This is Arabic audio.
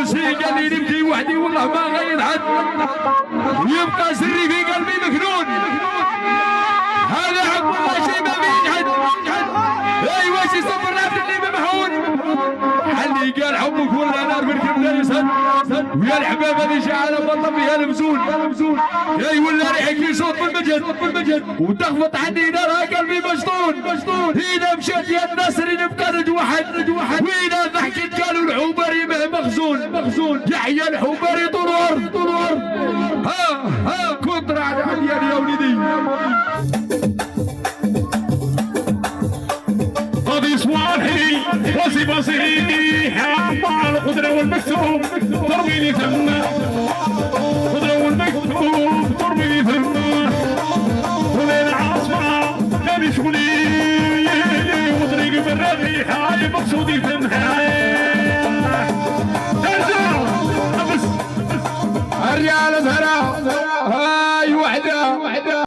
راسي قال لي نبكي وحدي والله ما غينعد، يبقى سري في قلبي مكنون. هذا حب الله شي ما بينحد. ايوا شي صبر نافذ اللي ممحون. حلي قال حبك ولا نار بالكبده يسد، ويا الحباب هذه شعله بطل فيها المزون. اي ولا ريحك صوت بالمجد وتخبط عني نار قلبي مشطون. هنا مشيت يا النصر نبقى نتوحد. وهنا ضحكت قالوا الحوبري مخزون. يحيى الحوبري طرور. ها كونترا على عديان يا وليدي. قاضي صوالحي بصيري حاطة القدرة والمكتوب ترويني ثم القدرة والمكتوب ترويني ثم ولين العاصمة كان شغلي وطريق برادي حالي مقصودي ثمها الرجال زهراء هاي وحده